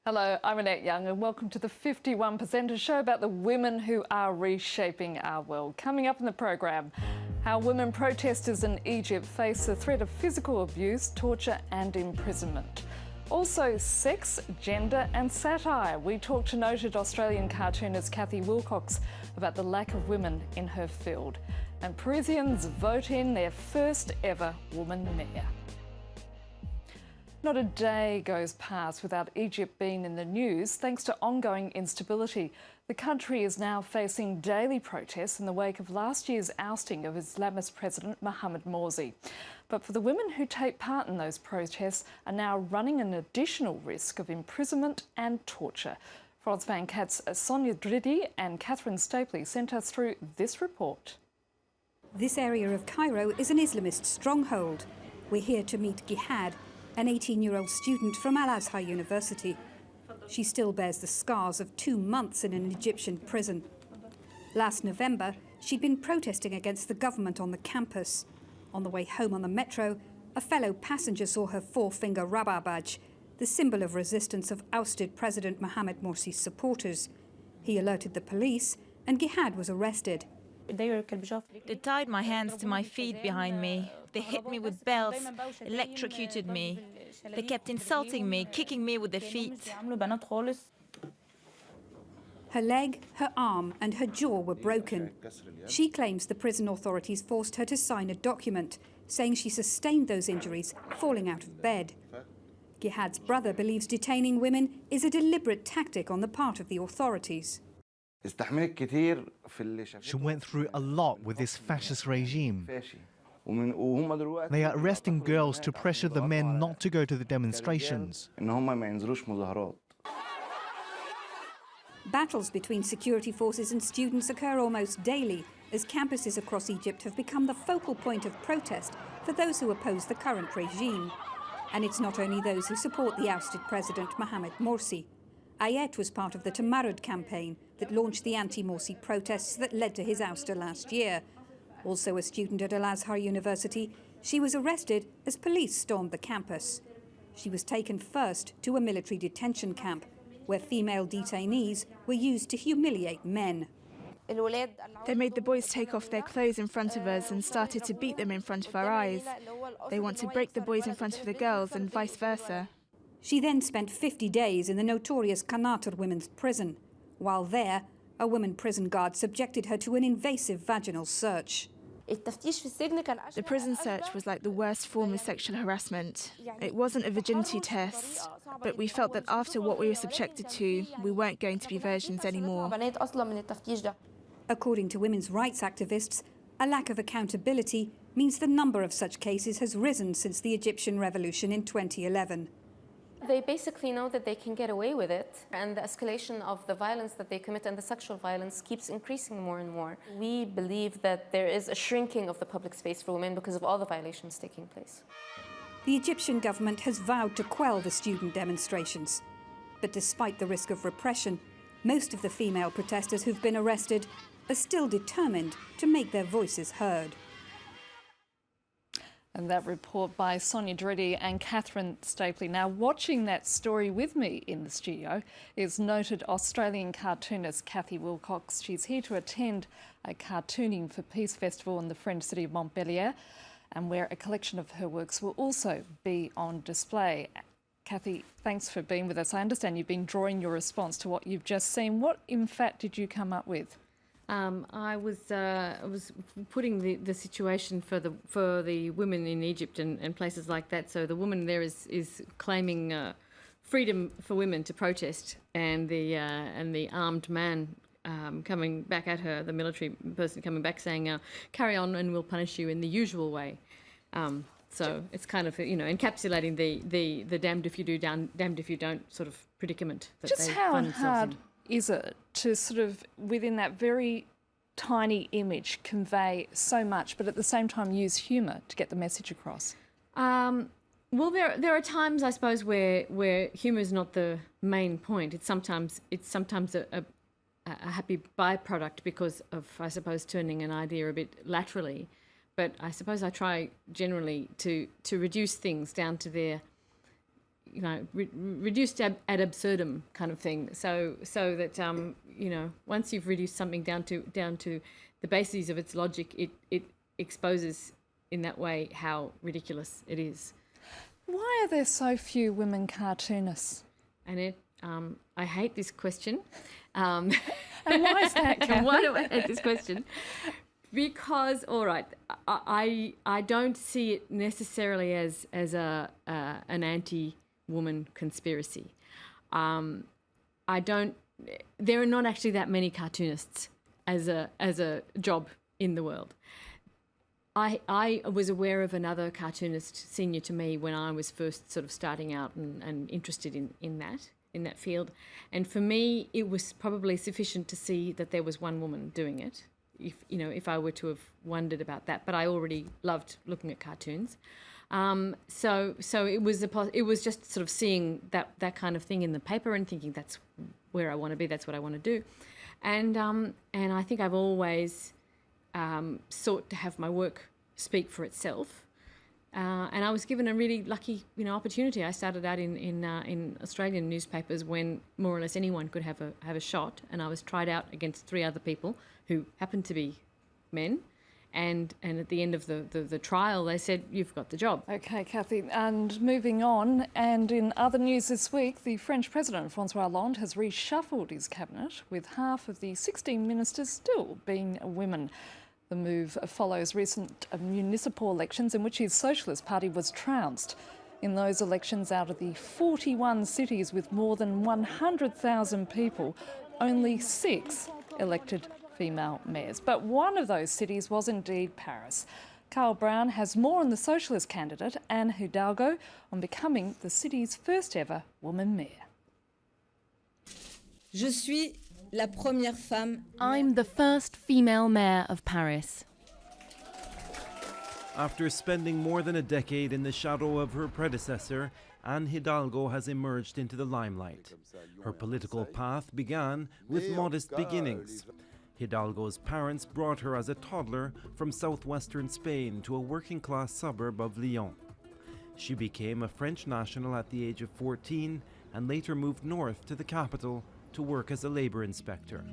Hello, I'm Annette Young and welcome to the 51%, a show about the women who are reshaping our world. Coming up in the program, how women protesters in Egypt face the threat of physical abuse, torture and imprisonment. Also sex, gender and satire. We talk to noted Australian cartoonist Cathy Wilcox about the lack of women in her field. And Parisians vote in their first ever woman mayor. Not a day goes past without Egypt being in the news thanks to ongoing instability. The country is now facing daily protests in the wake of last year's ousting of Islamist President Mohamed Morsi. But for the women who take part in those protests are now running an additional risk of imprisonment and torture. France Van Cat's Sonia Dridi and Catherine Stapley sent us through this report. This area of Cairo is an Islamist stronghold. We're here to meet Jihad, an 18-year-old student from Al-Azhar University. She still bears the scars of 2 months in an Egyptian prison. Last November, she'd been protesting against the government on the campus. On the way home on the metro, a fellow passenger saw her four-finger rabaa badge, the symbol of resistance of ousted President Mohamed Morsi's supporters. He alerted the police and Jihad was arrested. They tied my hands to my feet behind me. They hit me with belts, electrocuted me. They kept insulting me, kicking me with their feet. Her leg, her arm and her jaw were broken. She claims the prison authorities forced her to sign a document saying she sustained those injuries falling out of bed. Jihad's brother believes detaining women is a deliberate tactic on the part of the authorities. She went through a lot with this fascist regime. They are arresting girls to pressure the men not to go to the demonstrations. Battles between security forces and students occur almost daily as campuses across Egypt have become the focal point of protest for those who oppose the current regime. And it's not only those who support the ousted President Mohamed Morsi. Annette was part of the Tamarud campaign that launched the anti-Morsi protests that led to his ouster last year. Also a student at Al-Azhar University, she was arrested as police stormed the campus. She was taken first to a military detention camp, where female detainees were used to humiliate men. They made the boys take off their clothes in front of us and started to beat them in front of our eyes. They want to break the boys in front of the girls and vice versa. She then spent 50 days in the notorious Qanater women's prison. While there, a woman prison guard subjected her to an invasive vaginal search. The prison search was like the worst form of sexual harassment. It wasn't a virginity test, but we felt that after what we were subjected to, we weren't going to be virgins anymore. According to women's rights activists, a lack of accountability means the number of such cases has risen since the Egyptian revolution in 2011. They basically know that they can get away with it, and the escalation of the violence that they commit and the sexual violence keeps increasing more and more. We believe that there is a shrinking of the public space for women because of all the violations taking place. The Egyptian government has vowed to quell the student demonstrations. But despite the risk of repression, most of the female protesters who've been arrested are still determined to make their voices heard. And that report by Sonia Dridi and Catherine Stapley. Now, watching that story with me in the studio is noted Australian cartoonist Cathy Wilcox. She's here to attend a Cartooning for Peace festival in the French city of Montpellier, and where a collection of her works will also be on display. Cathy, thanks for being with us. I understand you've been drawing your response to what you've just seen. What, in fact, did you come up with? I was putting the situation for the women in Egypt and places like that. So the woman there is claiming freedom for women to protest, and the armed man coming back at her, the military person coming back saying, "Carry on, and we'll punish you in the usual way." So it's kind of encapsulating the damned if you do, damned if you don't sort of predicament that just they how find themselves hard in. is it to sort of, within that very tiny image, convey so much, but at the same time use humour to get the message across? Well, there are times, I suppose, where humour is not the main point. It's sometimes a happy byproduct because of, I suppose, turning an idea a bit laterally. But I suppose I try generally to reduce things down to their reduced ad absurdum kind of thing. So that once you've reduced something down to the bases of its logic, it exposes in that way how ridiculous it is. Why are there so few women cartoonists? Annette, I hate this question. And why is that, Cathy? Why do I hate this question? Because, all right, I don't see it necessarily as an anti-woman conspiracy. There are not actually that many cartoonists as a job in the world. I was aware of another cartoonist senior to me when I was first sort of starting out and interested in that field. And for me, it was probably sufficient to see that there was one woman doing it, if I were to have wondered about that. But I already loved looking at cartoons. So it was just sort of seeing that kind of thing in the paper and thinking that's where I want to be, that's what I want to do. And I think I've always sought to have my work speak for itself. And I was given a really lucky, opportunity. I started out in Australian newspapers when more or less anyone could have a shot, and I was tried out against 3 other people who happened to be men. And at the end of the trial, they said, "You've got the job." Okay, Cathy, and moving on, and in other news this week, the French President, François Hollande, has reshuffled his cabinet, with half of the 16 ministers still being women. The move follows recent municipal elections in which his Socialist Party was trounced. In those elections, out of the 41 cities with more than 100,000 people, only 6 elected female mayors. But one of those cities was indeed Paris. Carl Brown has more on the Socialist candidate, Anne Hidalgo, on becoming the city's first ever woman mayor. Je suis la première femme. I'm the first female mayor of Paris. After spending more than a decade in the shadow of her predecessor, Anne Hidalgo has emerged into the limelight. Her political path began with modest beginnings. Hidalgo's parents brought her as a toddler from southwestern Spain to a working-class suburb of Lyon. She became a French national at the age of 14 and later moved north to the capital to work as a labor inspector.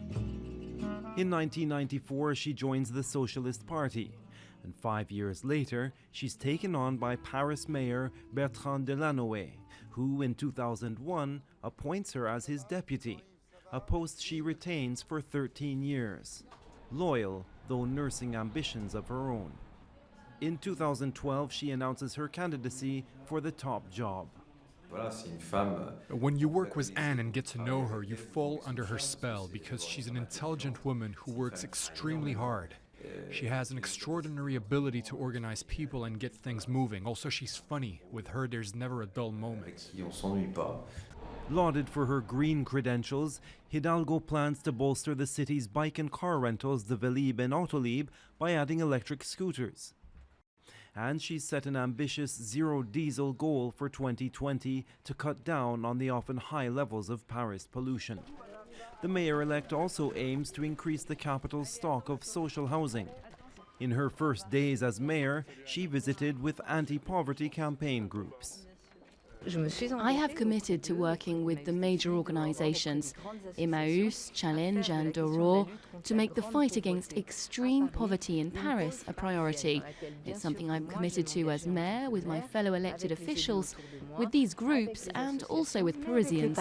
In 1994, she joins the Socialist Party, and 5 years later, she's taken on by Paris Mayor Bertrand Delanoë, who in 2001 appoints her as his deputy, a post she retains for 13 years, loyal though nursing ambitions of her own. In 2012, she announces her candidacy for the top job. When you work with Anne and get to know her, you fall under her spell because she's an intelligent woman who works extremely hard. She has an extraordinary ability to organize people and get things moving. Also, she's funny. With her, there's never a dull moment. Lauded for her green credentials, Hidalgo plans to bolster the city's bike and car rentals, the Velib and Autolib, by adding electric scooters. And she's set an ambitious zero diesel goal for 2020 to cut down on the often high levels of Paris pollution. The mayor-elect also aims to increase the capital's stock of social housing. In her first days as mayor, she visited with anti-poverty campaign groups. I have committed to working with the major organisations, Emmaüs, Challenge and Aurore, to make the fight against extreme poverty in Paris a priority. It's something I'm committed to as mayor, with my fellow elected officials, with these groups and also with Parisians.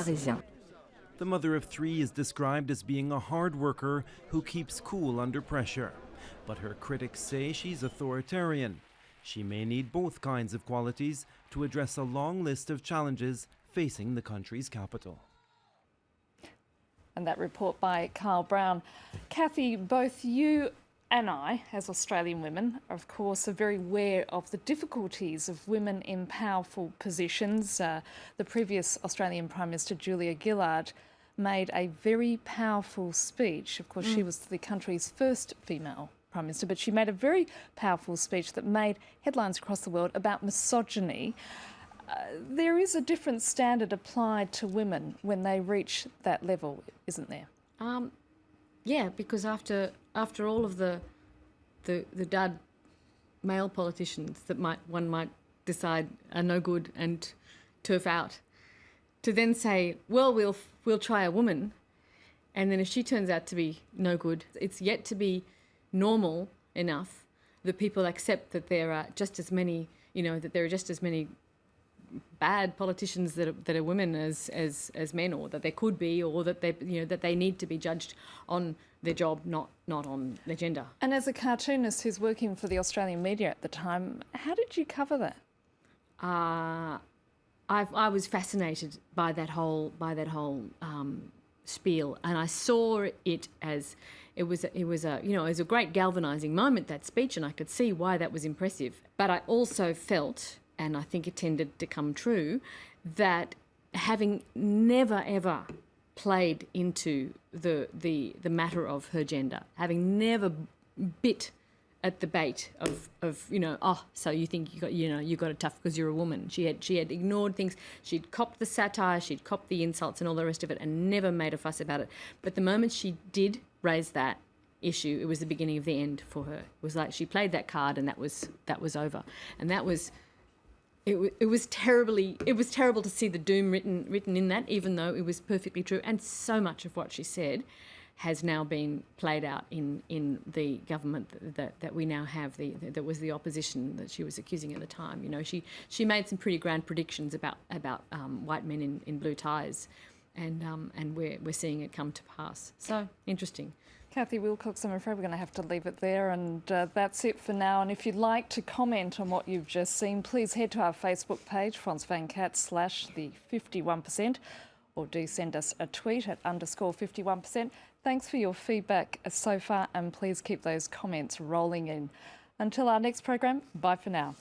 The mother of 3 is described as being a hard worker who keeps cool under pressure. But her critics say she's authoritarian. She may need both kinds of qualities to address a long list of challenges facing the country's capital. And that report by Carl Brown. Cathy, both you and I, as Australian women, of course, are very aware of the difficulties of women in powerful positions. The previous Australian Prime Minister, Julia Gillard, made a very powerful speech. Of course, she was the country's first female Prime Minister, but she made a very powerful speech that made headlines across the world about misogyny. There is a different standard applied to women when they reach that level, isn't there? Yeah, because after all of the dud male politicians that one might decide are no good and turf out, to then say, well, we'll try a woman, and then if she turns out to be no good, it's yet to be normal enough that people accept that there are just as many, that there are just as many bad politicians that are women as men, or that there could be, or that they need to be judged on their job, not on their gender. And as a cartoonist who's working for the Australian media at the time, how did you cover that? I was fascinated by that whole spiel, and I saw it as it was a great galvanising moment, that speech, and I could see why that was impressive. But I also felt, and I think it tended to come true, that having never ever played into the matter of her gender, having never bit at the bait of so you think you got it tough because you're a woman. She had ignored things. She'd copped the satire, she'd copped the insults and all the rest of it, and never made a fuss about it. But the moment she did raise that issue, it was the beginning of the end for her. It was like she played that card, and that was over. And that was. It was terrible to see the doom written in that, even though it was perfectly true. And so much of what she said has now been played out in the government that we now have, that was the opposition that she was accusing at the time. She made some pretty grand predictions about white men in blue ties, and we're seeing it come to pass. So interesting. Cathy Wilcox, I'm afraid we're going to have to leave it there, and that's it for now. And if you'd like to comment on what you've just seen, please head to our Facebook page, Frans van Cat /the51%, or do send us a tweet at _51%. Thanks for your feedback so far, and please keep those comments rolling in. Until our next program, bye for now.